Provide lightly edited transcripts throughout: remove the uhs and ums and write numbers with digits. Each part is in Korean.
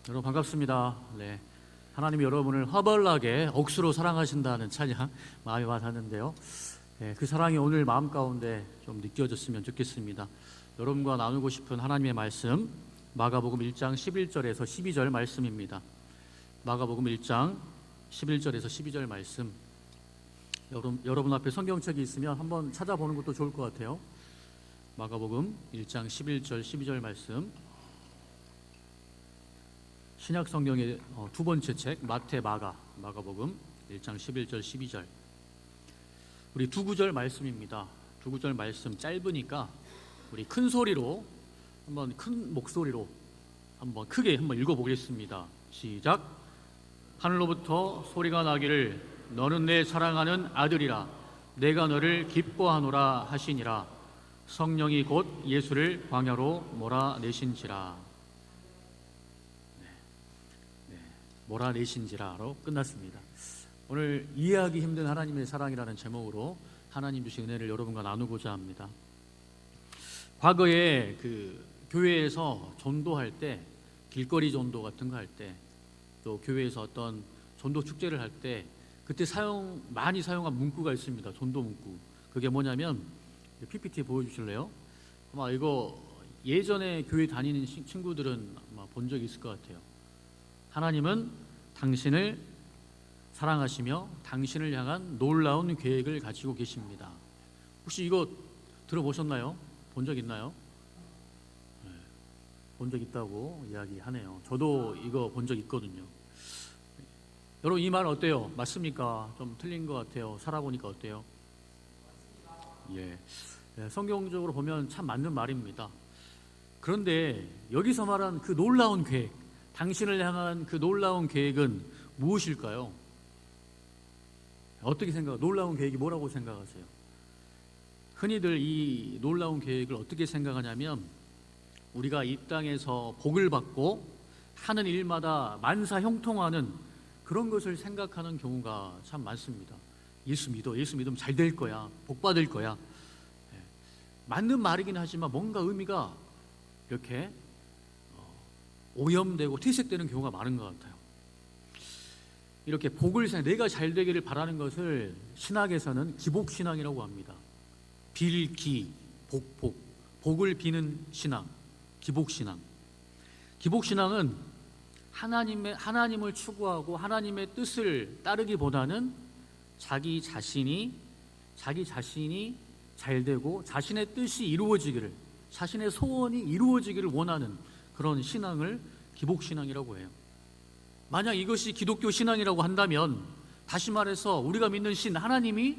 여러분 반갑습니다. 네, 하나님이 여러분을 허벌나게 억수로 사랑하신다는 찬양 마음에 와닿는데요. 네, 그 사랑이 오늘 마음 가운데 좀 느껴졌으면 좋겠습니다. 여러분과 나누고 싶은 하나님의 말씀 마가복음 1장 11절에서 12절 말씀입니다. 마가복음 1장 11절에서 12절 말씀, 여러분 앞에 성경책이 있으면 한번 찾아보는 것도 좋을 것 같아요. 마가복음 1장 11절 12절 말씀, 신약 성경의 두 번째 책 마태 마가복음 1장 11절 12절. 우리 두 구절 말씀입니다. 두 구절 말씀 짧으니까 우리 큰 소리로 한번, 큰 목소리로 한번 크게 한번 읽어보겠습니다. 시작. 하늘로부터 소리가 나기를 너는 내 사랑하는 아들이라 내가 너를 기뻐하노라 하시니라. 성령이 곧 예수를 광야로 몰아내신지라. 몰아내신지라로 끝났습니다. 오늘 이해하기 힘든 하나님의 사랑이라는 제목으로 하나님 주신 은혜를 여러분과 나누고자 합니다. 과거에 그 교회에서 전도할 때, 길거리 전도 같은 거 할 때, 또 교회에서 어떤 전도 축제를 할 때 그때 많이 사용한 문구가 있습니다. 전도 문구. 그게 뭐냐면, PPT 보여주실래요? 아마 이거 예전에 교회 다니는 친구들은 아마 본 적이 있을 것 같아요. 하나님은 당신을 사랑하시며 당신을 향한 놀라운 계획을 가지고 계십니다. 혹시 이거 들어보셨나요? 본 적 있나요? 네, 본 적 있다고 이야기하네요. 저도 이거 본 적 있거든요. 여러분 이 말 어때요? 맞습니까? 좀 틀린 것 같아요. 살아보니까 어때요? 예, 성경적으로 보면 참 맞는 말입니다. 그런데 여기서 말한 그 놀라운 계획, 당신을 향한 그 놀라운 계획은 무엇일까요? 어떻게 생각하세요? 놀라운 계획이 뭐라고 생각하세요? 흔히들 이 놀라운 계획을 어떻게 생각하냐면, 우리가 이 땅에서 복을 받고 하는 일마다 만사 형통하는 그런 것을 생각하는 경우가 참 많습니다. 예수 믿으면 잘 될 거야, 복 받을 거야. 맞는 말이긴 하지만 뭔가 의미가 이렇게 오염되고 퇴색되는 경우가 많은 것 같아요. 이렇게 내가 잘 되기를 바라는 것을 신학에서는 기복신앙이라고 합니다. 빌기, 복을 비는 신앙, 기복신앙. 기복신앙은 하나님을 추구하고 하나님의 뜻을 따르기보다는 자기 자신이 잘 되고 자신의 뜻이 이루어지기를, 자신의 소원이 이루어지기를 원하는 그런 신앙을 기복신앙이라고 해요. 만약 이것이 기독교 신앙이라고 한다면, 다시 말해서 우리가 믿는 신 하나님이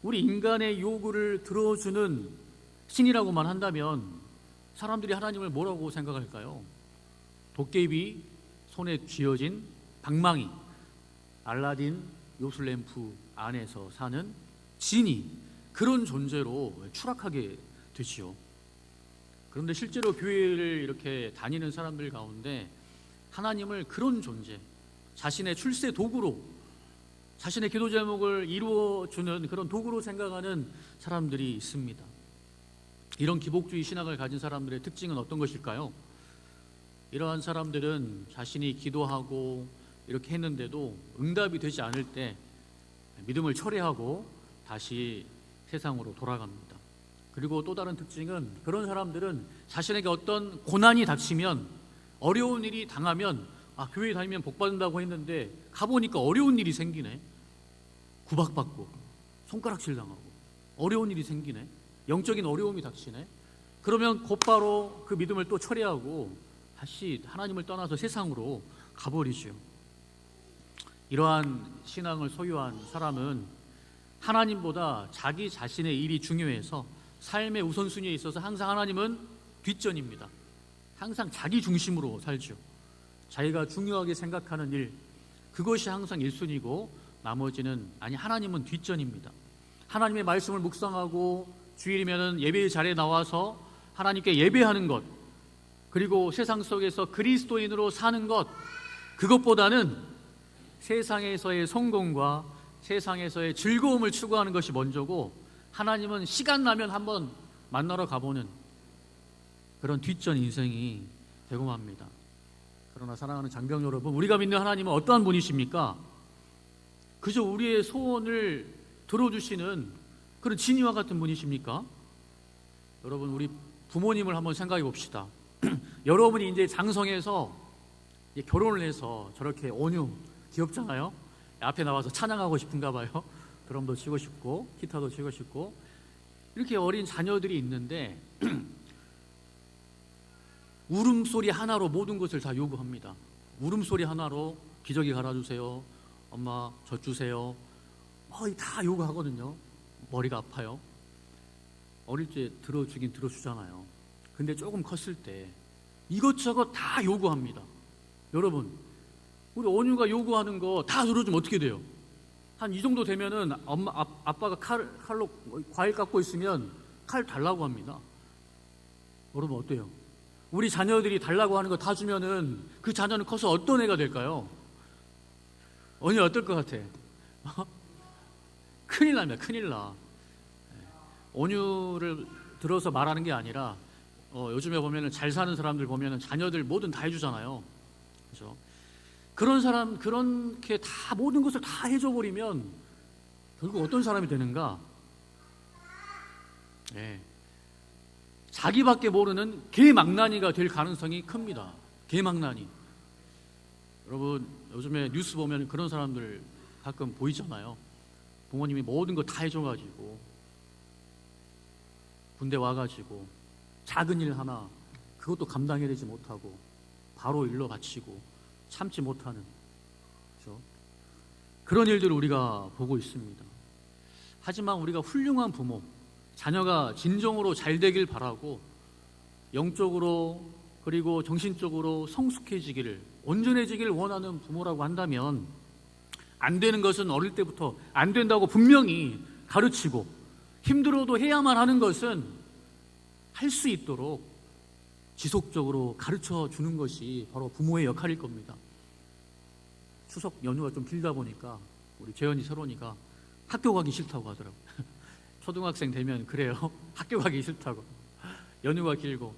우리 인간의 요구를 들어주는 신이라고만 한다면 사람들이 하나님을 뭐라고 생각할까요? 도깨비 손에 쥐어진 방망이, 알라딘 요술램프 안에서 사는 지니, 그런 존재로 추락하게 되지요. 그런데 실제로 교회를 이렇게 다니는 사람들 가운데 하나님을 그런 존재, 자신의 출세 도구로, 자신의 기도 제목을 이루어주는 그런 도구로 생각하는 사람들이 있습니다. 이런 기복주의 신앙을 가진 사람들의 특징은 어떤 것일까요? 이러한 사람들은 자신이 기도하고 이렇게 했는데도 응답이 되지 않을 때 믿음을 철회하고 다시 세상으로 돌아갑니다. 그리고 또 다른 특징은, 그런 사람들은 자신에게 어떤 고난이 닥치면, 어려운 일이 당하면, 교회 다니면 복 받는다고 했는데 가보니까 어려운 일이 생기네, 구박받고 손가락질 당하고 어려운 일이 생기네, 영적인 어려움이 닥치네. 그러면 곧바로 그 믿음을 또 철회하고 다시 하나님을 떠나서 세상으로 가버리죠. 이러한 신앙을 소유한 사람은 하나님보다 자기 자신의 일이 중요해서 삶의 우선순위에 있어서 항상 하나님은 뒷전입니다. 항상 자기 중심으로 살죠. 자기가 중요하게 생각하는 일, 그것이 항상 1순위고 나머지는, 하나님은 뒷전입니다. 하나님의 말씀을 묵상하고 주일이면 예배 자리에 나와서 하나님께 예배하는 것, 그리고 세상 속에서 그리스도인으로 사는 것, 그것보다는 세상에서의 성공과 세상에서의 즐거움을 추구하는 것이 먼저고, 하나님은 시간 나면 한번 만나러 가보는 그런 뒷전 인생이 되고 맙니다. 그러나 사랑하는 장병 여러분, 우리가 믿는 하나님은 어떠한 분이십니까? 그저 우리의 소원을 들어주시는 그런 진이와 같은 분이십니까? 여러분, 우리 부모님을 한번 생각해 봅시다. 여러분이 이제 장성해서 결혼을 해서 저렇게 온유, 귀엽잖아요. 앞에 나와서 찬양하고 싶은가 봐요. 드럼도 치고 싶고 기타도 치고 싶고 이렇게 어린 자녀들이 있는데 울음소리 하나로 모든 것을 다 요구합니다. 울음소리 하나로 기저귀 갈아주세요, 엄마 젖 주세요, 다 요구하거든요. 머리가 아파요. 어릴 때 들어주긴 들어주잖아요. 근데 조금 컸을 때 이것저것 다 요구합니다. 여러분, 우리 온유가 요구하는 거 다 들어주면 어떻게 돼요? 한 이 정도 되면은 아빠가 칼로 과일 깎고 있으면 칼 달라고 합니다. 여러분 어때요? 우리 자녀들이 달라고 하는 거 다 주면은 그 자녀는 커서 어떤 애가 될까요? 언니 어떨 것 같아? 큰일 납니다. 큰일 나. 온유를 들어서 말하는 게 아니라 요즘에 보면은 잘 사는 사람들 보면은 자녀들 뭐든 다 해주잖아요. 그렇죠? 그런 사람 그렇게 다 모든 것을 다 해줘 버리면 결국 어떤 사람이 되는가? 자기밖에 모르는 개망나니가 될 가능성이 큽니다. 개망나니. 여러분 요즘에 뉴스 보면 그런 사람들 가끔 보이잖아요. 부모님이 모든 거 다 해줘가지고 군대 와가지고 작은 일 하나 그것도 감당해내지 못하고 바로 일로 바치고 참지 못하는, 그렇죠? 그런 일들을 우리가 보고 있습니다. 하지만 우리가 훌륭한 부모, 자녀가 진정으로 잘 되길 바라고 영적으로 그리고 정신적으로 성숙해지기를, 온전해지기를 원하는 부모라고 한다면 안 되는 것은 어릴 때부터 안 된다고 분명히 가르치고 힘들어도 해야만 하는 것은 할 수 있도록 지속적으로 가르쳐 주는 것이 바로 부모의 역할일 겁니다. 추석 연휴가 좀 길다 보니까 우리 재현이 서론이가 학교 가기 싫다고 하더라고요. 초등학생 되면 그래요. 학교 가기 싫다고. 연휴가 길고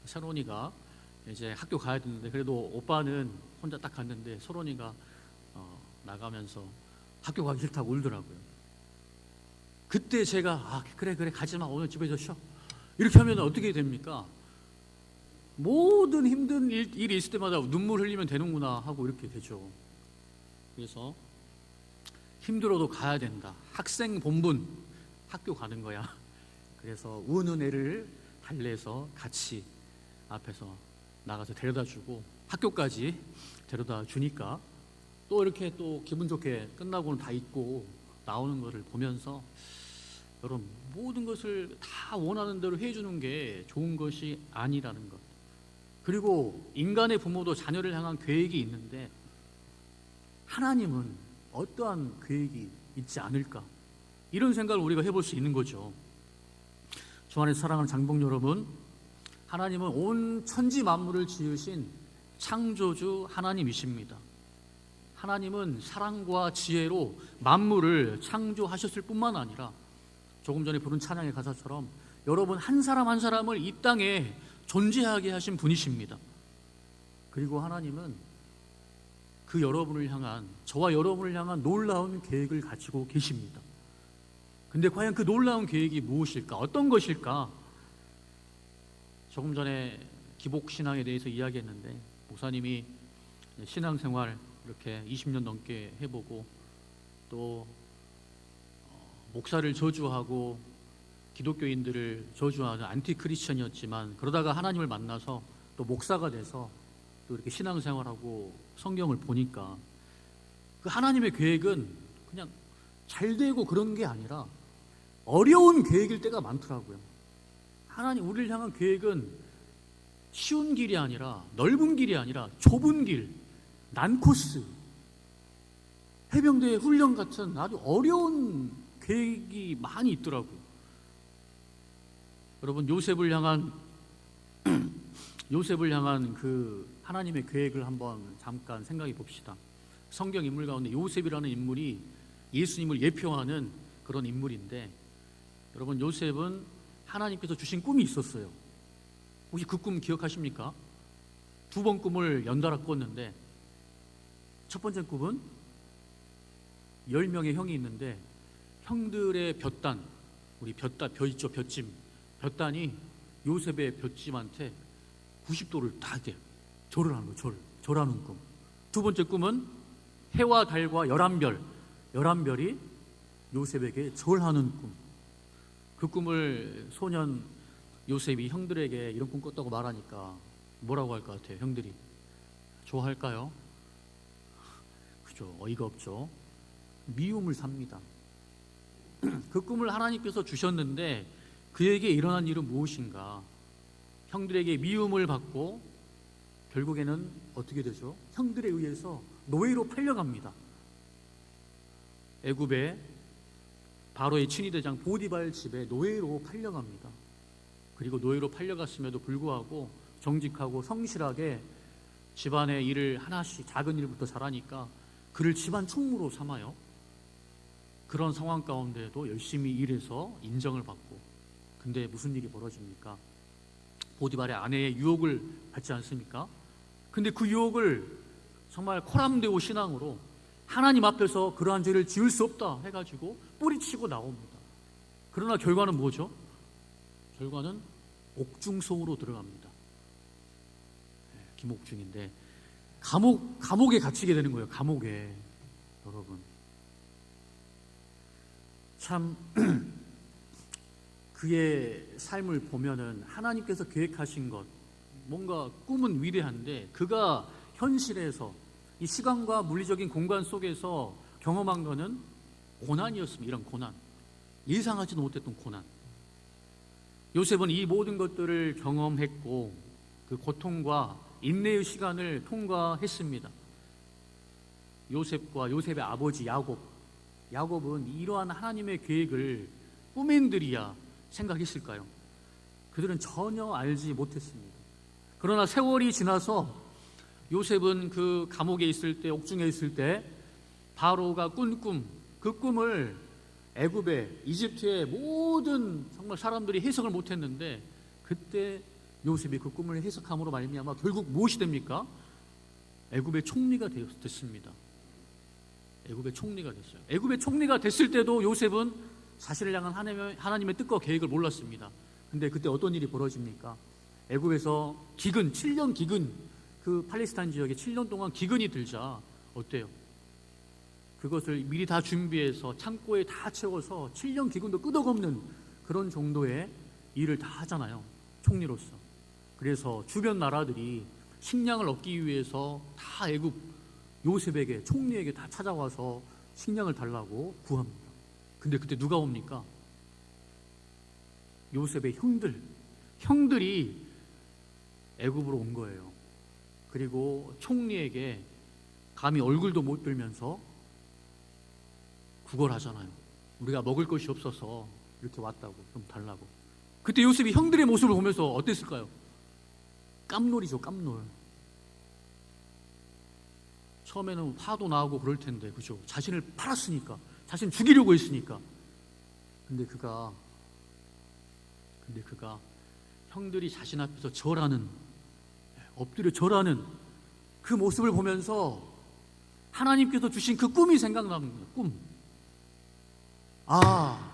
서론이가 이제 학교 가야 되는데 그래도 오빠는 혼자 딱 갔는데 서론이가 나가면서 학교 가기 싫다고 울더라고요. 그때 제가 그래 가지마, 오늘 집에서 쉬어, 이렇게 하면 어떻게 됩니까? 모든 힘든 일이 있을 때마다 눈물 흘리면 되는구나 하고 이렇게 되죠. 그래서 힘들어도 가야 된다. 학생 본분, 학교 가는 거야. 그래서 우는 애를 달래서 같이 앞에서 나가서 데려다 주고 학교까지 데려다 주니까 또 이렇게 또 기분 좋게 끝나고는 다 잊고 나오는 것을 보면서 여러분 모든 것을 다 원하는 대로 해주는 게 좋은 것이 아니라는 것. 그리고 인간의 부모도 자녀를 향한 계획이 있는데 하나님은 어떠한 계획이 있지 않을까? 이런 생각을 우리가 해볼 수 있는 거죠. 주 안에 사랑하는 장복 여러분, 하나님은 온 천지 만물을 지으신 창조주 하나님이십니다. 하나님은 사랑과 지혜로 만물을 창조하셨을 뿐만 아니라 조금 전에 부른 찬양의 가사처럼 여러분 한 사람 한 사람을 이 땅에 존재하게 하신 분이십니다. 그리고 하나님은 그 여러분을 향한, 저와 여러분을 향한 놀라운 계획을 가지고 계십니다. 근데 과연 그 놀라운 계획이 무엇일까? 어떤 것일까? 조금 전에 기복신앙에 대해서 이야기했는데 목사님이 신앙생활 이렇게 20년 넘게 해보고 또 목사를 저주하고 기독교인들을 저주하는 안티크리스천이었지만 그러다가 하나님을 만나서 또 목사가 돼서 또 이렇게 신앙생활하고 성경을 보니까 그 하나님의 계획은 그냥 잘 되고 그런 게 아니라 어려운 계획일 때가 많더라고요. 하나님 우리를 향한 계획은 쉬운 길이 아니라 넓은 길이 아니라 좁은 길, 난코스, 해병대 훈련 같은 아주 어려운 계획이 많이 있더라고요. 여러분 요셉을 향한 그 하나님의 계획을 한번 잠깐 생각해 봅시다. 성경 인물 가운데 요셉이라는 인물이 예수님을 예표하는 그런 인물인데 여러분 요셉은 하나님께서 주신 꿈이 있었어요. 혹시 그 꿈 기억하십니까? 두 번 꿈을 연달아 꿨는데, 첫 번째 꿈은 10명의 형이 있는데 형들의 볕단, 우리 볕단, 벼 있죠, 볕짐, 볕단이 요셉의 볕짐한테 90도를 다 이렇게 절을 하는 거예요. 절하는 꿈. 두 번째 꿈은 해와 달과 11별, 11별이 요셉에게 절하는 꿈. 그 꿈을 소년 요셉이 형들에게 이런 꿈 꿨다고 말하니까 뭐라고 할 것 같아요? 형들이 좋아할까요? 그죠, 어이가 없죠. 미움을 삽니다. 그 꿈을 하나님께서 주셨는데 그에게 일어난 일은 무엇인가? 형들에게 미움을 받고 결국에는 어떻게 되죠? 형들에 의해서 노예로 팔려갑니다. 애굽의 바로의 친위대장 보디발 집에 노예로 팔려갑니다. 그리고 노예로 팔려갔음에도 불구하고 정직하고 성실하게 집안의 일을 하나씩 작은 일부터 잘하니까 그를 집안 총무로 삼아요. 그런 상황 가운데에도 열심히 일해서 인정을 받고, 근데 무슨 일이 벌어집니까? 보디발의 아내의 유혹을 받지 않습니까? 근데 그 유혹을 정말 코람데오 신앙으로 하나님 앞에서 그러한 죄를 지을 수 없다 해가지고 뿌리치고 나옵니다. 그러나 결과는 뭐죠? 결과는 옥중속으로 들어갑니다. 김옥중인데 감옥에 갇히게 되는 거예요. 감옥에. 여러분, 참 그의 삶을 보면은 하나님께서 계획하신 것, 뭔가 꿈은 위대한데 그가 현실에서 이 시간과 물리적인 공간 속에서 경험한 것은 고난이었습니다. 이런 고난, 예상하지도 못했던 고난. 요셉은 이 모든 것들을 경험했고 그 고통과 인내의 시간을 통과했습니다. 요셉과 요셉의 아버지 야곱은 이러한 하나님의 계획을 꿈인들이야 생각했을까요? 그들은 전혀 알지 못했습니다. 그러나 세월이 지나서 요셉은 그 감옥에 있을 때, 옥중에 있을 때 바로가 꾼 꿈, 그 꿈을 애굽의, 이집트의 모든 정말 사람들이 해석을 못했는데 그때 요셉이 그 꿈을 해석함으로 말미암아 결국 무엇이 됩니까? 애굽의 총리가 됐습니다. 애굽의 총리가 됐어요. 애굽의 총리가 됐을 때도 요셉은 자신을 향한 하나님의 뜻과 계획을 몰랐습니다. 근데 그때 어떤 일이 벌어집니까? 애굽에서 기근, 7년 기근, 그 팔레스타인 지역에 7년 동안 기근이 들자 어때요? 그것을 미리 다 준비해서 창고에 다 채워서 7년 기근도 끄덕없는 그런 정도의 일을 다 하잖아요. 총리로서. 그래서 주변 나라들이 식량을 얻기 위해서 다 애굽 요셉에게, 총리에게 다 찾아와서 식량을 달라고 구합니다. 근데 그때 누가 옵니까? 요셉의 형들이 애굽으로 온 거예요. 그리고 총리에게 감히 얼굴도 못 들면서 구걸하잖아요. 우리가 먹을 것이 없어서 이렇게 왔다고, 좀 달라고. 그때 요셉이 형들의 모습을 보면서 어땠을까요? 깜놀이죠, 깜놀. 처음에는 화도 나고 그럴 텐데, 그죠? 자신을 팔았으니까, 자신 죽이려고 했으니까. 근데 그가 형들이 자신 앞에서 절하는, 엎드려 절하는 그 모습을 보면서 하나님께서 주신 그 꿈이 생각나는 거예요. 꿈. 아,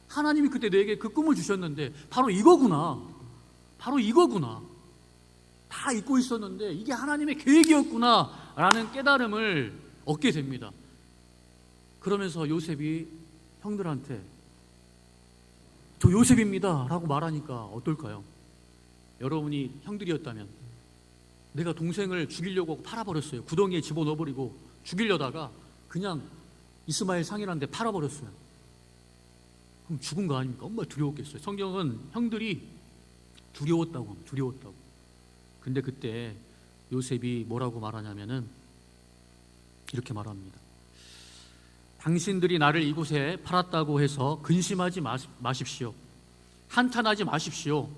하나님이 그때 내게 그 꿈을 주셨는데 바로 이거구나. 다 잊고 있었는데 이게 하나님의 계획이었구나 라는 깨달음을 얻게 됩니다. 그러면서 요셉이 형들한테 저 요셉입니다 라고 말하니까 어떨까요? 여러분이 형들이었다면 내가 동생을 죽이려고 팔아버렸어요. 구덩이에 집어넣어버리고 죽이려다가 그냥 이스마엘 상이라는 데 팔아버렸어요. 그럼 죽은 거 아닙니까? 얼마나 두려웠겠어요. 성경은 형들이 두려웠다고. 근데 그때 요셉이 뭐라고 말하냐면은 이렇게 말합니다. 당신들이 나를 이곳에 팔았다고 해서 근심하지 마십시오. 한탄하지 마십시오.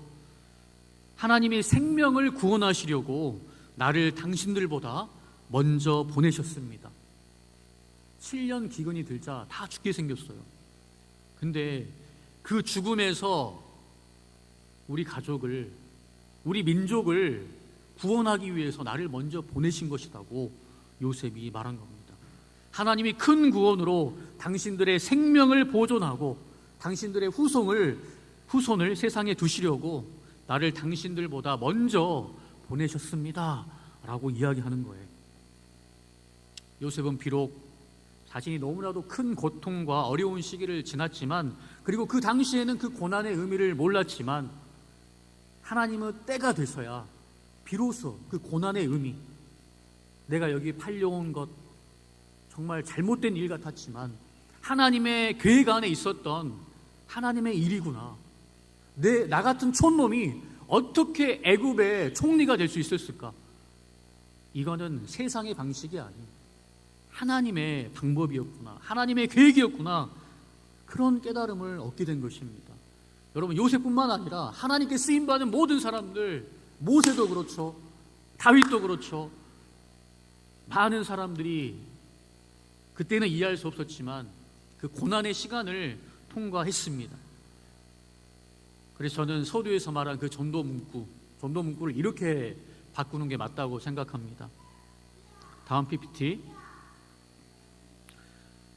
하나님이 생명을 구원하시려고 나를 당신들보다 먼저 보내셨습니다. 7년 기근이 들자 다 죽게 생겼어요. 근데 그 죽음에서 우리 가족을, 우리 민족을 구원하기 위해서 나를 먼저 보내신 것이라고 요셉이 말한 겁니다. 하나님이 큰 구원으로 당신들의 생명을 보존하고 당신들의 후손을 세상에 두시려고 나를 당신들보다 먼저 보내셨습니다 라고 이야기하는 거예요. 요셉은 비록 자신이 너무나도 큰 고통과 어려운 시기를 지났지만, 그리고 그 당시에는 그 고난의 의미를 몰랐지만, 하나님은 때가 돼서야 비로소 그 고난의 의미, 내가 여기 팔려온 것 정말 잘못된 일 같았지만 하나님의 계획 안에 있었던 하나님의 일이구나, 나 같은 촌놈이 어떻게 애굽의 총리가 될 수 있었을까, 이거는 세상의 방식이 아닌 하나님의 방법이었구나, 하나님의 계획이었구나, 그런 깨달음을 얻게 된 것입니다. 여러분, 요셉뿐만 아니라 하나님께 쓰임받은 모든 사람들, 모세도 그렇죠, 다윗도 그렇죠, 많은 사람들이 그때는 이해할 수 없었지만 그 고난의 시간을 통과했습니다. 그래서 저는 서두에서 말한 그 전도 문구를 이렇게 바꾸는 게 맞다고 생각합니다. 다음 PPT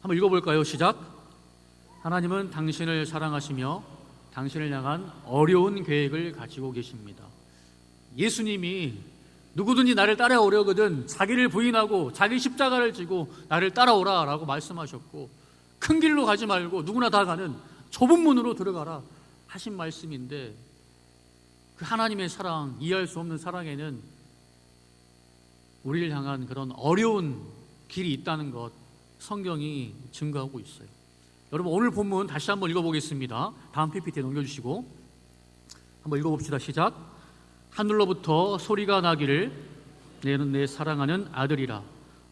한번 읽어볼까요? 시작. 하나님은 당신을 사랑하시며 당신을 향한 어려운 계획을 가지고 계십니다. 예수님이 누구든지 나를 따라오려거든 자기를 부인하고 자기 십자가를 지고 나를 따라오라 라고 말씀하셨고, 큰 길로 가지 말고 누구나 다 가는 좁은 문으로 들어가라 하신 말씀인데, 그 하나님의 사랑, 이해할 수 없는 사랑에는 우리를 향한 그런 어려운 길이 있다는 것 성경이 증거하고 있어요. 여러분, 오늘 본문 다시 한번 읽어보겠습니다. 다음 PPT 넘겨주시고 한번 읽어봅시다. 시작. 하늘로부터 소리가 나기를 너는 내 사랑하는 아들이라,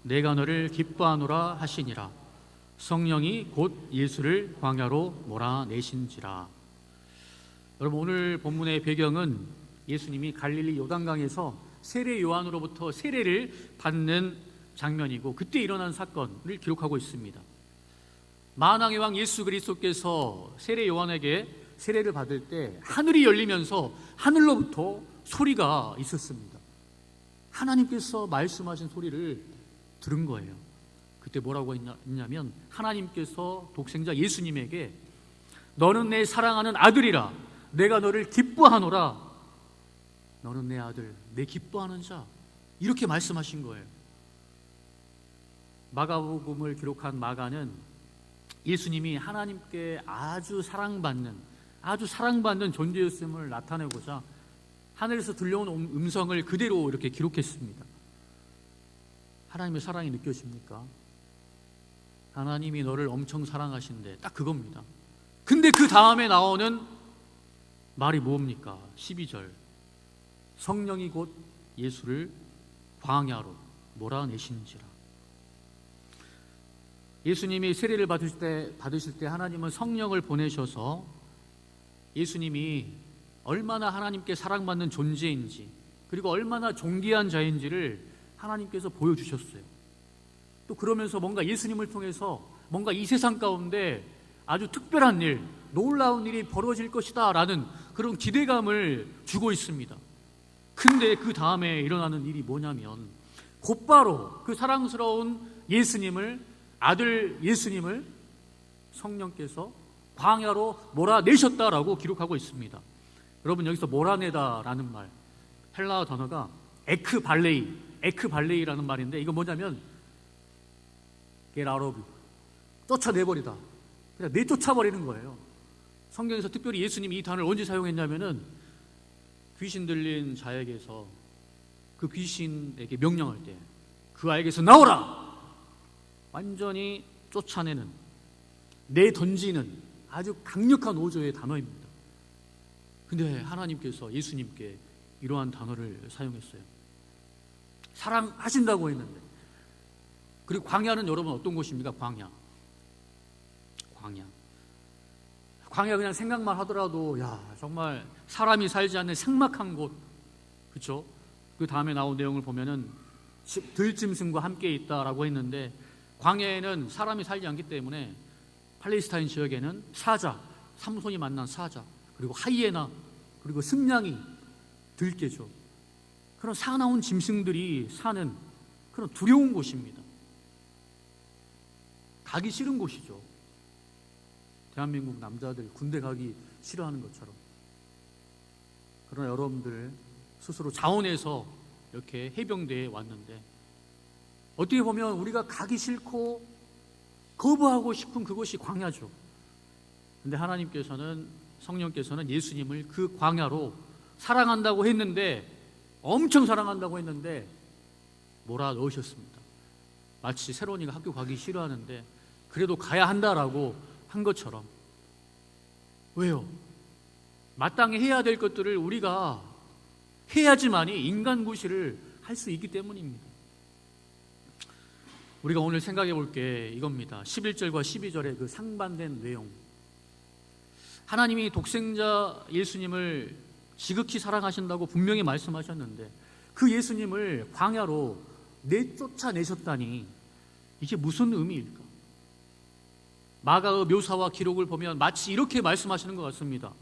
내가 너를 기뻐하노라 하시니라. 성령이 곧 예수를 광야로 몰아내신지라. 여러분, 오늘 본문의 배경은 예수님이 갈릴리 요단강에서 세례 요한으로부터 세례를 받는 장면이고, 그때 일어난 사건을 기록하고 있습니다. 만왕의 왕 예수 그리스도께서 세례 요한에게 세례를 받을 때 하늘이 열리면서 하늘로부터 소리가 있었습니다. 하나님께서 말씀하신 소리를 들은 거예요. 그때 뭐라고 했냐면, 하나님께서 독생자 예수님에게 너는 내 사랑하는 아들이라, 내가 너를 기뻐하노라, 너는 내 아들, 내 기뻐하는 자, 이렇게 말씀하신 거예요. 마가복음을 기록한 마가는 예수님이 하나님께 아주 사랑받는 존재였음을 나타내고자 하늘에서 들려온 음성을 그대로 이렇게 기록했습니다. 하나님의 사랑이 느껴집니까? 하나님이 너를 엄청 사랑하신데, 딱 그겁니다. 근데 그 다음에 나오는 말이 뭡니까? 12절. 성령이 곧 예수를 광야로 몰아내신지라. 예수님이 세례를 받으실 때 하나님은 성령을 보내셔서 예수님이 얼마나 하나님께 사랑받는 존재인지, 그리고 얼마나 존귀한 자인지를 하나님께서 보여주셨어요. 또 그러면서 뭔가 예수님을 통해서 뭔가 이 세상 가운데 아주 특별한 일, 놀라운 일이 벌어질 것이다 라는 그런 기대감을 주고 있습니다. 근데 그 다음에 일어나는 일이 뭐냐면, 곧바로 그 사랑스러운 아들 예수님을 성령께서 광야로 몰아내셨다라고 기록하고 있습니다. 여러분, 여기서 몰아내다라는 말, 헬라어 단어가 에크발레이라는 말인데, 이거 뭐냐면 get out of you, 쫓아내버리다, 그냥 내쫓아버리는 거예요. 성경에서 특별히 예수님이 이 단어를 언제 사용했냐면은 귀신 들린 자에게서 그 귀신에게 명령할 때 그 아이에게서 나오라! 완전히 쫓아내는, 내던지는 아주 강력한 오조의 단어입니다. 근데 하나님께서 예수님께 이러한 단어를 사용했어요. 사랑하신다고 했는데. 그리고 광야는 여러분 어떤 곳입니까? 광야 그냥 생각만 하더라도 정말 사람이 살지 않는 삭막한 곳, 그렇죠? 그 다음에 나온 내용을 보면은 들짐승과 함께 있다라고 했는데, 광야에는 사람이 살지 않기 때문에 팔레스타인 지역에는 삼손이 만난 사자, 그리고 하이에나, 그리고 승냥이, 들깨죠. 그런 사나운 짐승들이 사는 그런 두려운 곳입니다. 가기 싫은 곳이죠. 대한민국 남자들 군대 가기 싫어하는 것처럼. 그러나 여러분들 스스로 자원해서 이렇게 해병대에 왔는데 어떻게 보면 우리가 가기 싫고 거부하고 싶은 그것이 광야죠. 근데 하나님께서는, 성령께서는 예수님을 그 광야로 사랑한다고 했는데, 엄청 사랑한다고 했는데 몰아 넣으셨습니다. 마치 새로운이가 학교 가기 싫어하는데 그래도 가야 한다라고 한 것처럼. 왜요? 마땅히 해야 될 것들을 우리가 해야지만이 인간구실을 할 수 있기 때문입니다. 우리가 오늘 생각해 볼 게 이겁니다. 11절과 12절의 그 상반된 내용. 하나님이 독생자 예수님을 지극히 사랑하신다고 분명히 말씀하셨는데 그 예수님을 광야로 내쫓아내셨다니 이게 무슨 의미일까? 마가의 묘사와 기록을 보면 마치 이렇게 말씀하시는 것 같습니다.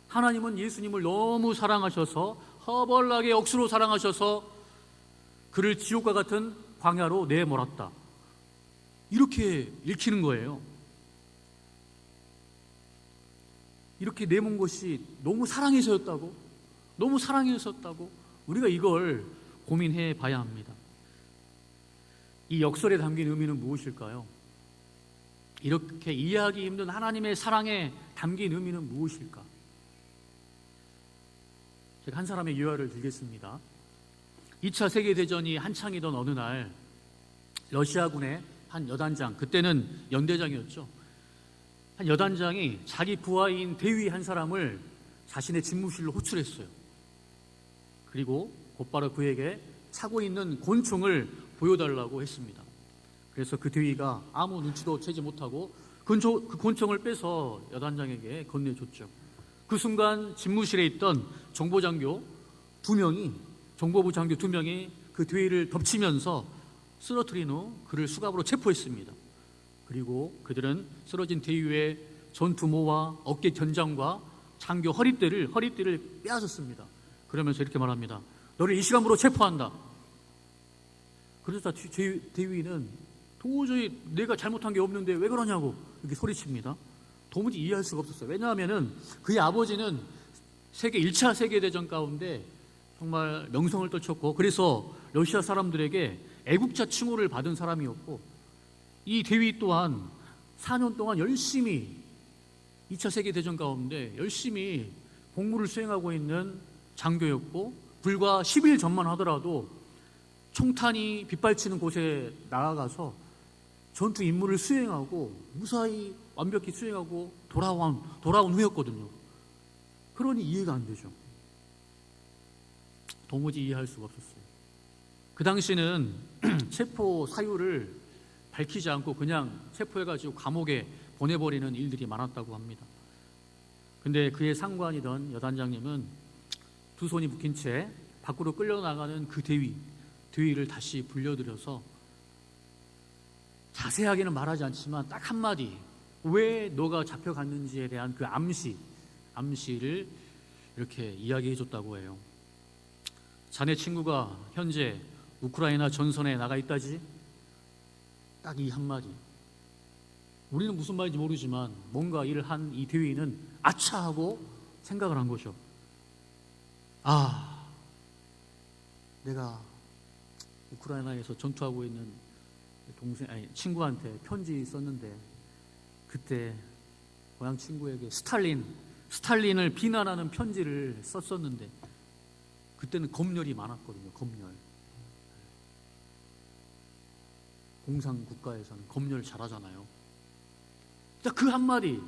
하나님은 예수님을 너무 사랑하셔서, 허벌나게 억수로 사랑하셔서 그를 지옥과 같은 광야로 내몰았다, 이렇게 읽히는 거예요. 이렇게 내몬 것이 너무 사랑해서였다고, 너무 사랑해서였다고 우리가 이걸 고민해 봐야 합니다. 이 역설에 담긴 의미는 무엇일까요? 이렇게 이해하기 힘든 하나님의 사랑에 담긴 의미는 무엇일까? 제가 한 사람의 유화를 들겠습니다. 2차 세계대전이 한창이던 어느 날 러시아군의 한 여단장, 그때는 연대장이었죠. 한 여단장이 자기 부하인 대위 한 사람을 자신의 집무실로 호출했어요. 그리고 곧바로 그에게 차고 있는 권총을 보여달라고 했습니다. 그래서 그 대위가 아무 눈치도 채지 못하고 그 권총을 빼서 여단장에게 건네줬죠. 그 순간 집무실에 있던 정보부 장교 두 명이 그 대위를 덮치면서 쓰러뜨린 후 그를 수갑으로 체포했습니다. 그리고 그들은 쓰러진 대위의 전투모와 어깨 견장과 장교 허리띠를 빼앗았습니다. 그러면서 이렇게 말합니다. 너를 이 시간부로 체포한다. 그러자 대위는 도저히 내가 잘못한 게 없는데 왜 그러냐고 이렇게 소리칩니다. 도무지 이해할 수가 없었어요. 왜냐하면 그의 아버지는 1차 세계대전 가운데 정말 명성을 떨쳤고, 그래서 러시아 사람들에게 애국자 칭호를 받은 사람이었고, 이 대위 또한 4년 동안 열심히 2차 세계대전 가운데 열심히 복무를 수행하고 있는 장교였고, 불과 10일 전만 하더라도 총탄이 빗발치는 곳에 나아가서 전투 임무를 수행하고 무사히 완벽히 수행하고 돌아온 후였거든요. 그러니 이해가 안 되죠. 도무지 이해할 수가 없었어요. 그 당시는 체포 사유를 밝히지 않고 그냥 체포해가지고 감옥에 보내버리는 일들이 많았다고 합니다. 근데 그의 상관이던 여단장님은 두 손이 묶인 채 밖으로 끌려나가는 그 대위를 다시 불려들여서 자세하게는 말하지 않지만 딱 한마디, 왜 너가 잡혀갔는지에 대한 그 암시를 이렇게 이야기해 줬다고 해요. 자네 친구가 현재 우크라이나 전선에 나가 있다지? 딱 이 한마디. 우리는 무슨 말인지 모르지만 뭔가 일을 한 이 대위는 아차 하고 생각을 한 거죠. 아, 내가 우크라이나에서 전투하고 있는 친구한테 편지 썼는데 그때 고향 친구에게 스탈린을 비난하는 편지를 썼었는데 그때는 검열이 많았거든요. 검열. 공산 국가에서는 검열 잘하잖아요. 그 한마디,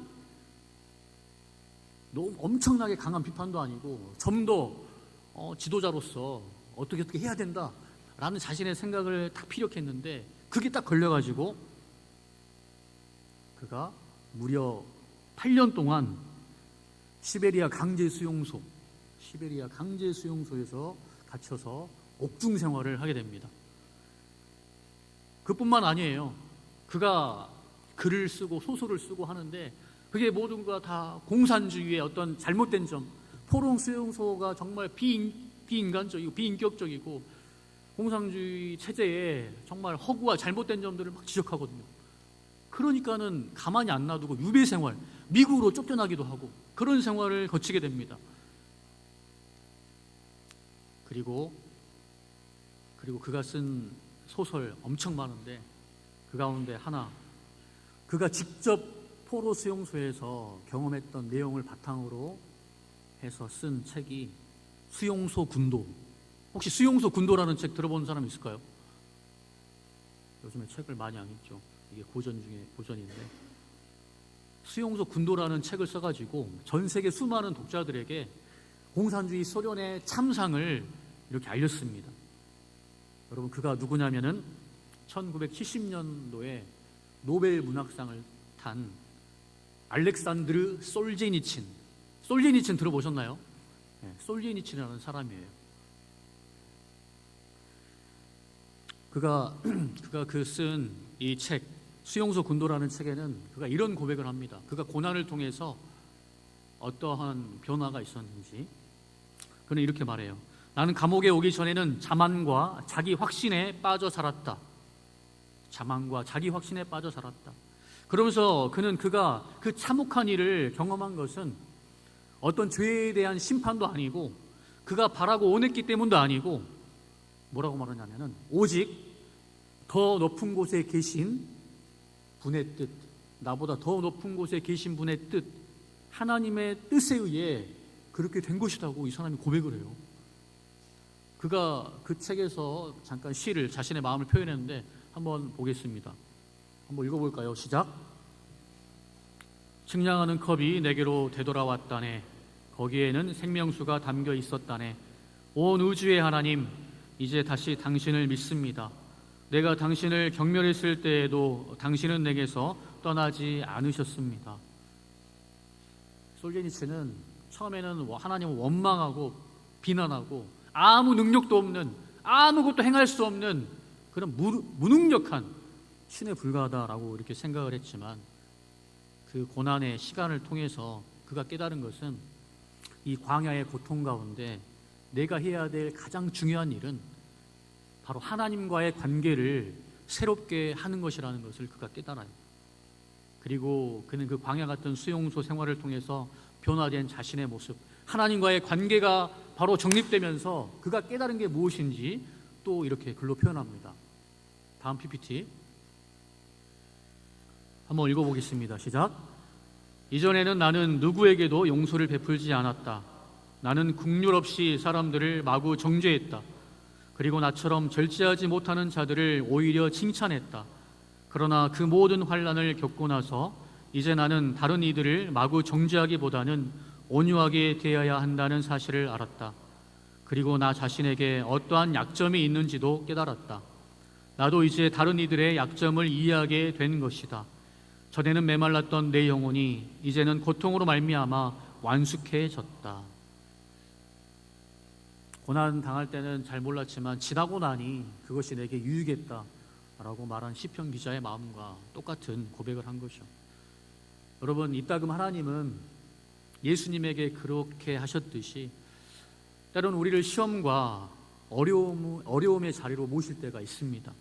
너무 엄청나게 강한 비판도 아니고 좀 더 지도자로서 어떻게 해야 된다라는 자신의 생각을 딱 피력했는데 그게 딱 걸려가지고 그가 무려 8년 동안 시베리아 강제 수용소에서 갇혀서 옥중 생활을 하게 됩니다. 그뿐만 아니에요. 그가 글을 쓰고 소설을 쓰고 하는데 그게 모두가 다 공산주의의 어떤 잘못된 점, 포롱 수용소가 정말 비인간적이고 비인격적이고 공산주의 체제에 정말 허구와 잘못된 점들을 막 지적하거든요. 그러니까는 가만히 안 놔두고 유배 생활, 미국으로 쫓겨나기도 하고 그런 생활을 거치게 됩니다. 그리고 그가 쓴 소설 엄청 많은데 그 가운데 하나, 그가 직접 포로 수용소에서 경험했던 내용을 바탕으로 해서 쓴 책이 수용소 군도. 혹시 수용소 군도라는 책 들어본 사람 있을까요? 요즘에 책을 많이 안 읽죠. 이게 고전 중에 고전인데, 수용소 군도라는 책을 써가지고 전 세계 수많은 독자들에게 공산주의 소련의 참상을 이렇게 알렸습니다. 여러분, 그가 누구냐면은 1970년도에 노벨 문학상을 탄 알렉산드르 솔제니친. 솔제니친 들어보셨나요? 네, 솔제니친이라는 사람이에요. 그가 쓴 이 책, 수용소 군도라는 책에는 그가 이런 고백을 합니다. 그가 고난을 통해서 어떠한 변화가 있었는지 그는 이렇게 말해요. 나는 감옥에 오기 전에는 자만과 자기 확신에 빠져 살았다. 자만과 자기 확신에 빠져 살았다. 그러면서 그가 그 참혹한 일을 경험한 것은 어떤 죄에 대한 심판도 아니고 그가 바라고 원했기 때문도 아니고 뭐라고 말하냐면은 오직 더 높은 곳에 계신 분의 뜻, 나보다 더 높은 곳에 계신 분의 뜻, 하나님의 뜻에 의해 그렇게 된 것이라고 이 사람이 고백을 해요. 그가 그 책에서 잠깐 시를, 자신의 마음을 표현했는데 한번 보겠습니다. 한번 읽어볼까요? 시작. 측량하는 컵이 내게로 되돌아왔다네. 거기에는 생명수가 담겨 있었다네. 온 우주의 하나님, 이제 다시 당신을 믿습니다. 내가 당신을 경멸했을 때에도 당신은 내게서 떠나지 않으셨습니다. 솔제니츠는 처음에는 하나님을 원망하고 비난하고 아무 능력도 없는, 아무것도 행할 수 없는 그런 무능력한 신에 불과하다라고 이렇게 생각을 했지만, 그 고난의 시간을 통해서 그가 깨달은 것은 이 광야의 고통 가운데 내가 해야 될 가장 중요한 일은 바로 하나님과의 관계를 새롭게 하는 것이라는 것을 그가 깨달아요. 그리고 그는 그 광야 같은 수용소 생활을 통해서 변화된 자신의 모습, 하나님과의 관계가 바로 정립되면서 그가 깨달은 게 무엇인지 또 이렇게 글로 표현합니다. 다음 PPT 한번 읽어보겠습니다. 시작. 이전에는 나는 누구에게도 용서를 베풀지 않았다. 나는 국률 없이 사람들을 마구 정죄했다. 그리고 나처럼 절제하지 못하는 자들을 오히려 칭찬했다. 그러나 그 모든 환난을 겪고 나서 이제 나는 다른 이들을 마구 정죄하기보다는 온유하게 대해야 한다는 사실을 알았다. 그리고 나 자신에게 어떠한 약점이 있는지도 깨달았다. 나도 이제 다른 이들의 약점을 이해하게 된 것이다. 전에는 메말랐던 내 영혼이 이제는 고통으로 말미암아 완숙해졌다. 고난 당할 때는 잘 몰랐지만 지나고 나니 그것이 내게 유익했다라고 말한 시편 기자의 마음과 똑같은 고백을 한 것이요. 여러분, 이따금 하나님은 예수님에게 그렇게 하셨듯이 때로는 우리를 시험과 어려움의 자리로 모실 때가 있습니다.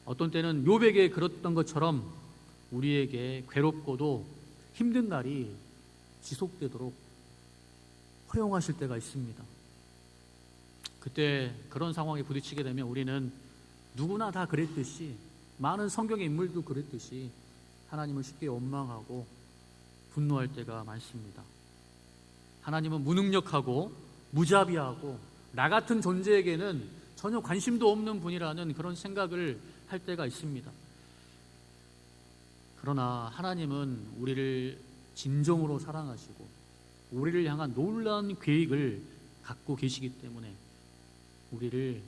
어떤 때는 욥에게 그랬던 것처럼 우리에게 괴롭고도 힘든 날이 지속되도록 허용하실 때가 있습니다. 그때 그런 상황에 부딪히게 되면 우리는 누구나 다 그랬듯이, 많은 성경의 인물도 그랬듯이 하나님을 쉽게 원망하고 분노할 때가 많습니다. 하나님은 무능력하고 무자비하고 나 같은 존재에게는 전혀 관심도 없는 분이라는 그런 생각을 할 때가 있습니다. 그러나 하나님은 우리를 진정으로 사랑하시고 우리를 향한 놀라운 계획을 갖고 계시기 때문에 우리를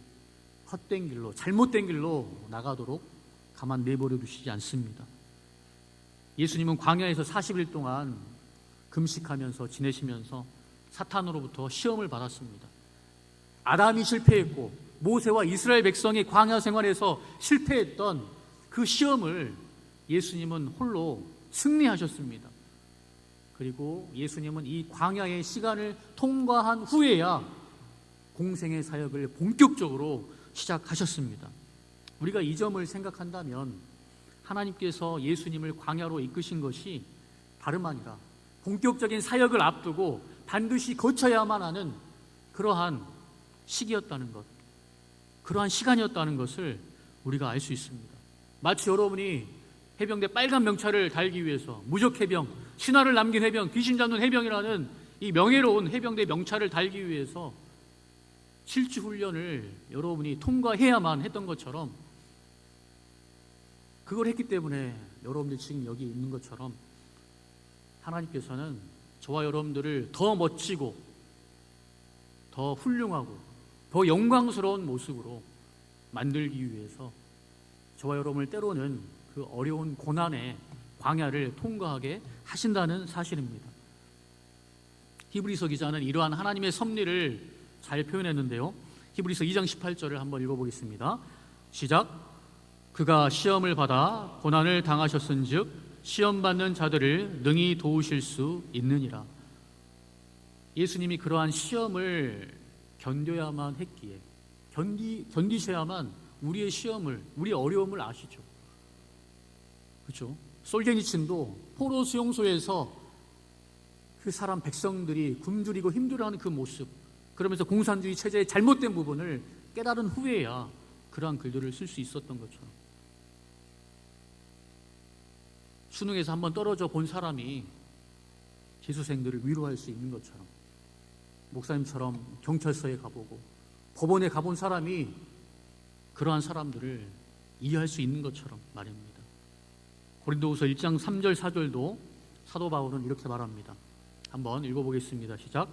헛된 길로, 잘못된 길로 나가도록 가만 내버려 두시지 않습니다. 예수님은 광야에서 40일 동안 금식하면서 지내시면서 사탄으로부터 시험을 받았습니다. 아담이 실패했고 모세와 이스라엘 백성이 광야 생활에서 실패했던 그 시험을 예수님은 홀로 승리하셨습니다. 그리고 예수님은 이 광야의 시간을 통과한 후에야 공생의 사역을 본격적으로 시작하셨습니다. 우리가 이 점을 생각한다면 하나님께서 예수님을 광야로 이끄신 것이 다름 아니라 본격적인 사역을 앞두고 반드시 거쳐야만 하는 그러한 시기였다는 것, 그러한 시간이었다는 것을 우리가 알 수 있습니다. 마치 여러분이 해병대 빨간 명찰을 달기 위해서 무적해병, 신화를 남긴 해병, 귀신 잡는 해병이라는 이 명예로운 해병대 명찰을 달기 위해서 실주 훈련을 여러분이 통과해야만 했던 것처럼, 그걸 했기 때문에 여러분들 지금 여기 있는 것처럼 하나님께서는 저와 여러분들을 더 멋지고 더 훌륭하고 더 영광스러운 모습으로 만들기 위해서 저와 여러분을 때로는 그 어려운 고난의 광야를 통과하게 하신다는 사실입니다. 히브리서 기자는 이러한 하나님의 섭리를 잘 표현했는데요, 히브리서 2장 18절을 한번 읽어보겠습니다. 시작. 그가 시험을 받아 고난을 당하셨은즉 시험받는 자들을 능히 도우실 수 있느니라. 예수님이 그러한 시험을 견뎌야만 했기에, 견디셔야만 우리의 시험을, 우리의 어려움을 아시죠. 그렇죠? 솔제니친도 포로 수용소에서 그 사람 백성들이 굶주리고 힘들어하는 그 모습, 그러면서 공산주의 체제의 잘못된 부분을 깨달은 후에야 그러한 글들을 쓸 수 있었던 것처럼, 수능에서 한번 떨어져 본 사람이 재수생들을 위로할 수 있는 것처럼, 목사님처럼 경찰서에 가보고 법원에 가본 사람이 그러한 사람들을 이해할 수 있는 것처럼 말입니다. 고린도후서 1장 3절 4절도 사도 바울은 이렇게 말합니다. 한번 읽어보겠습니다. 시작.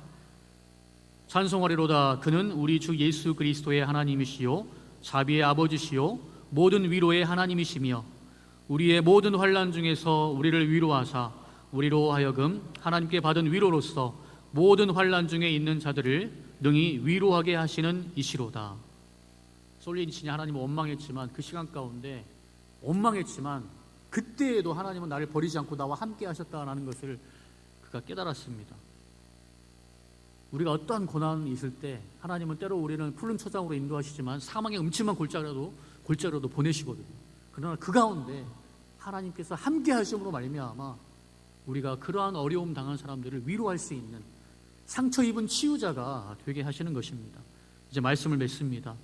찬송하리로다. 그는 우리 주 예수 그리스도의 하나님이시요 자비의 아버지시요 모든 위로의 하나님이시며 우리의 모든 환난 중에서 우리를 위로하사 우리로 하여금 하나님께 받은 위로로서 모든 환난 중에 있는 자들을 능히 위로하게 하시는 이시로다. 솔제니친이 하나님을 원망했지만, 그 시간 가운데 원망했지만 그때에도 하나님은 나를 버리지 않고 나와 함께 하셨다는 것을 그가 깨달았습니다. 우리가 어떠한 고난이 있을 때 하나님은 때로 우리는 푸른 초장으로 인도하시지만 사망의 음침한 골짜기로도 보내시거든요. 그러나 그 가운데 하나님께서 함께 하심으로 말미암아 우리가 그러한 어려움 당한 사람들을 위로할 수 있는 상처 입은 치유자가 되게 하시는 것입니다. 이제 말씀을 맺습니다.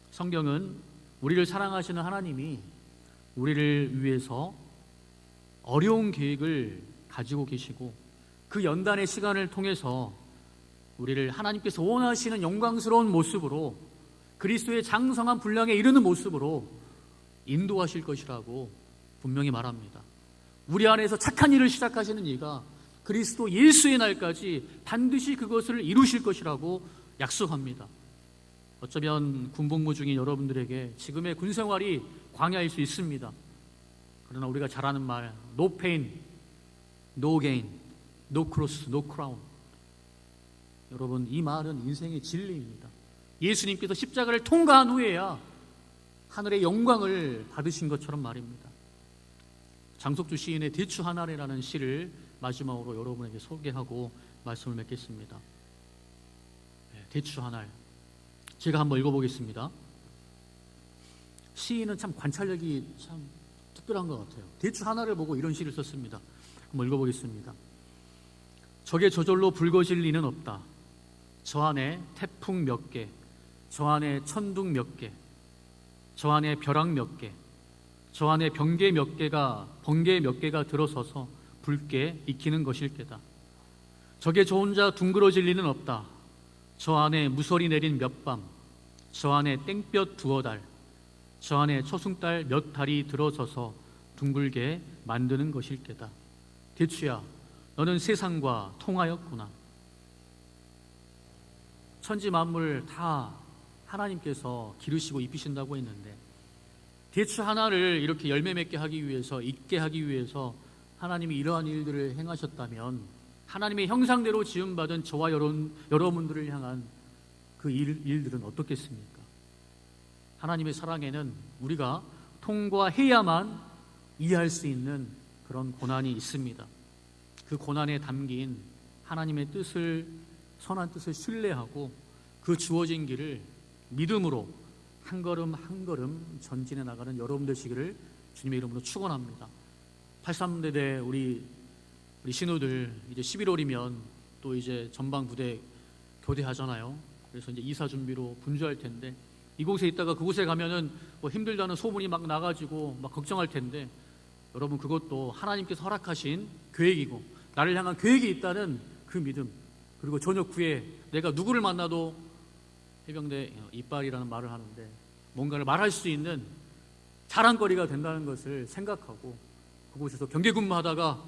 성경은 우리를 사랑하시는 하나님이 우리를 위해서 어려운 계획을 가지고 계시고, 그 연단의 시간을 통해서 우리를 하나님께서 원하시는 영광스러운 모습으로, 그리스도의 장성한 분량에 이르는 모습으로 인도하실 것이라고 분명히 말합니다. 우리 안에서 착한 일을 시작하시는 이가 그리스도 예수의 날까지 반드시 그것을 이루실 것이라고 약속합니다. 어쩌면 군복무 중인 여러분들에게 지금의 군생활이 광야일 수 있습니다. 그러나 우리가 잘 아는 말, No pain, no gain, no cross, no crown. 여러분, 이 말은 인생의 진리입니다. 예수님께서 십자가를 통과한 후에야 하늘의 영광을 받으신 것처럼 말입니다. 장석주 시인의 대추 한 알이라는 시를 마지막으로 여러분에게 소개하고 말씀을 맺겠습니다. 대추 한 알, 제가 한번 읽어보겠습니다. 시인은 참 관찰력이 참 특별한 것 같아요. 대추 한 알을 보고 이런 시를 썼습니다. 한번 읽어보겠습니다. 적의 저절로 붉어질 리는 없다. 저 안에 태풍 몇 개, 저 안에 천둥 몇 개, 저 안에 벼락 몇 개, 저 안에 번개 몇 개가 들어서서 붉게 익히는 것일게다. 적의 저 혼자 둥그러질 리는 없다. 저 안에 무설이 내린 몇 밤, 저 안에 땡볕 두어 달, 저 안에 초승달 몇 달이 들어서서 둥글게 만드는 것일게다. 대추야, 너는 세상과 통하였구나. 천지 만물 다 하나님께서 기르시고 입히신다고 했는데, 대추 하나를 이렇게 열매 맺게 하기 위해서, 있게 하기 위해서 하나님이 이러한 일들을 행하셨다면, 하나님의 형상대로 지음받은 저와 여러분들을 향한 그 일들은 어떻겠습니까? 하나님의 사랑에는 우리가 통과해야만 이해할 수 있는 그런 고난이 있습니다. 그 고난에 담긴 하나님의 뜻을, 선한 뜻을 신뢰하고 그 주어진 길을 믿음으로 한 걸음 한 걸음 전진해 나가는 여러분 되시기를 주님의 이름으로 축원합니다. 83대대 우리 신우들 이제 11월이면 또 이제 전방 부대 교대하잖아요. 그래서 이제 이사 준비로 분주할 텐데, 이곳에 있다가 그곳에 가면은 뭐 힘들다는 소문이 막 나가지고 막 걱정할 텐데, 여러분 그것도 하나님께서 허락하신 계획이고 나를 향한 계획이 있다는 그 믿음, 그리고 저녁 후에 내가 누구를 만나도 해병대 이빨이라는 말을 하는데 뭔가를 말할 수 있는 자랑거리가 된다는 것을 생각하고 그곳에서 경계 근무하다가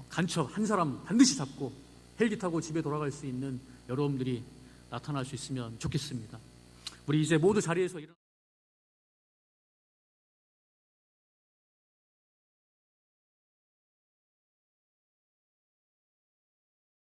간첩 한 사람 반드시 잡고 헬기 타고 집에 돌아갈 수 있는 여러분들이 나타날 수 있으면 좋겠습니다. 우리 이제 모두 자리에서 일어나